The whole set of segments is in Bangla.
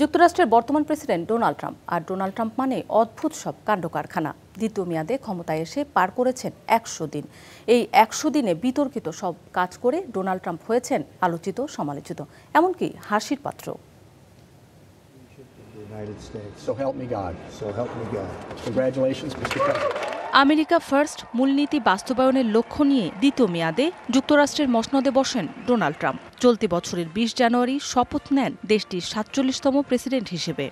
যুক্তরাষ্ট্রের বর্তমান প্রেসিডেন্ট ডোনাল্ড ট্রাম্প। আর ডোনাল্ড ট্রাম্প মানে অদ্ভুত সব কাণ্ডকারখানা। দ্বিতীয় মেয়াদে ক্ষমতায় এসে পার করেছেন ১০০ দিন। এই ১০০ দিনে বিতর্কিত সব কাজ করে ডোনাল্ড ট্রাম্প হয়েছেন আলোচিত, সমালোচিত, এমনকি হাসির পাত্র। আমেরিকা ফার্স্ট মূলনীতি বাস্তবায়নের লক্ষ্য নিয়ে দ্বিতীয় মেয়াদে যুক্তরাষ্ট্রের মসনদে বসেন ডোনাল্ড ট্রাম্প। চলতি বছরের ২০ জানুয়ারি শপথ নেন দেশটির ৪৭তম প্রেসিডেন্ট হিসেবে।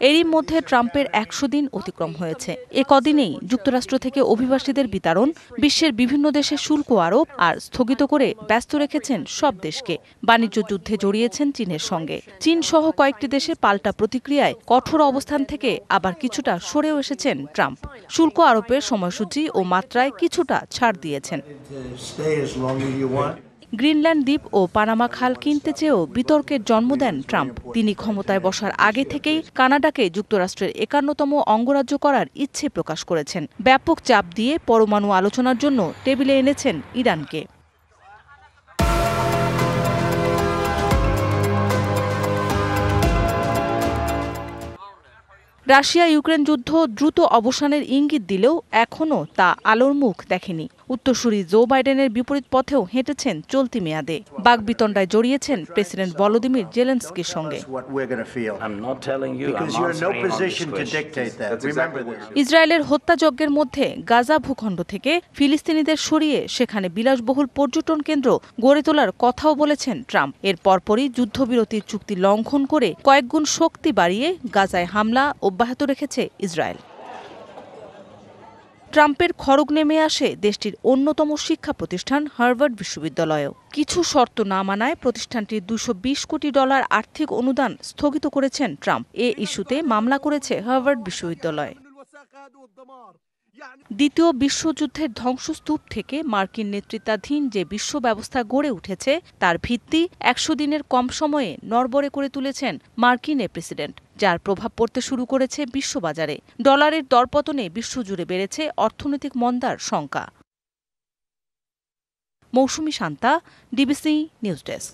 এরই মধ্যে ট্রাম্পের ১০০ দিন অতিক্রম হয়েছে। এ কদিনেই যুক্তরাষ্ট্র থেকে অভিবাসীদের বিতাড়ন, বিশ্বের বিভিন্ন দেশে শুল্ক আরোপ আর স্থগিত করে ব্যস্ত রেখেছেন সব দেশকে। বাণিজ্য যুদ্ধে জড়িয়েছেন চীনের সঙ্গে। চীন সহ কয়েকটি দেশে পাল্টা প্রতিক্রিয়ায় কঠোর অবস্থান থেকে আবার কিছুটা সরেও এসেছেন ট্রাম্প। শুল্ক আরোপের সময়সূচি ও মাত্রায় কিছুটা ছাড় দিয়েছেন। গ্রিনল্যান্ড দ্বীপ ও পানামা খাল কিনতে চেয়েও বিতর্কের জন্ম দেন ট্রাম্প। তিনি ক্ষমতায় বসার আগে থেকেই কানাডাকে যুক্তরাষ্ট্রের ৫১তম অঙ্গরাজ্য করার ইচ্ছে প্রকাশ করেছেন। ব্যাপক চাপ দিয়ে পরমাণু আলোচনার জন্য টেবিলে এনেছেন ইরানকে। রাশিয়া ইউক্রেন যুদ্ধ দ্রুত অবসানের ইঙ্গিত দিলেও এখনও তা আলোর মুখ দেখেনি। উত্তরসূরি জো বাইডেনের বিপরীত পথেও হেঁটেছেন চলতি মেয়াদে। বাকবিতণ্ডায় জড়িয়েছেন প্রেসিডেন্ট ভলোদিমির জেলেনস্কির সঙ্গে। ইসরায়েলের হত্যাযজ্ঞের মধ্যে গাজা ভূখণ্ড থেকে ফিলিস্তিনিদের সরিয়ে সেখানে বিলাসবহুল পর্যটন কেন্দ্র গড়ে তোলার কথাও বলেছেন ট্রাম্প। এর পরপরই যুদ্ধবিরতির চুক্তি লঙ্ঘন করে কয়েকগুণ শক্তি বাড়িয়ে গাজায় হামলা অব্যাহত রেখেছে ইসরায়েল। ট্রাম্পের খড়গ নেমে আসে দেশটির অন্যতম শিক্ষা প্রতিষ্ঠান হার্ভার্ড বিশ্ববিদ্যালয়েও। কিছু শর্ত না মানায় প্রতিষ্ঠানটির $২২০ কোটি আর্থিক অনুদান স্থগিত করেছেন ট্রাম্প। এ ইস্যুতে মামলা করেছে হার্ভার্ড বিশ্ববিদ্যালয়। দ্বিতীয় বিশ্বযুদ্ধের ধ্বংসস্তূপ থেকে মার্কিন নেতৃত্বাধীন যে বিশ্ব ব্যবস্থা গড়ে উঠেছে তার ভিত্তি ১০০ দিনের কম সময়ে নড়বড়ে করে তুলেছেন মার্কিন এ প্রেসিডেন্ট, যার প্রভাব পড়তে শুরু করেছে বিশ্ববাজারে। ডলারের দরপতনে বিশ্বজুড়ে বেড়েছে অর্থনৈতিক মন্দার শঙ্কা। মৌসুমী শান্তা, ডিবিসি নিউজ ডেস্ক।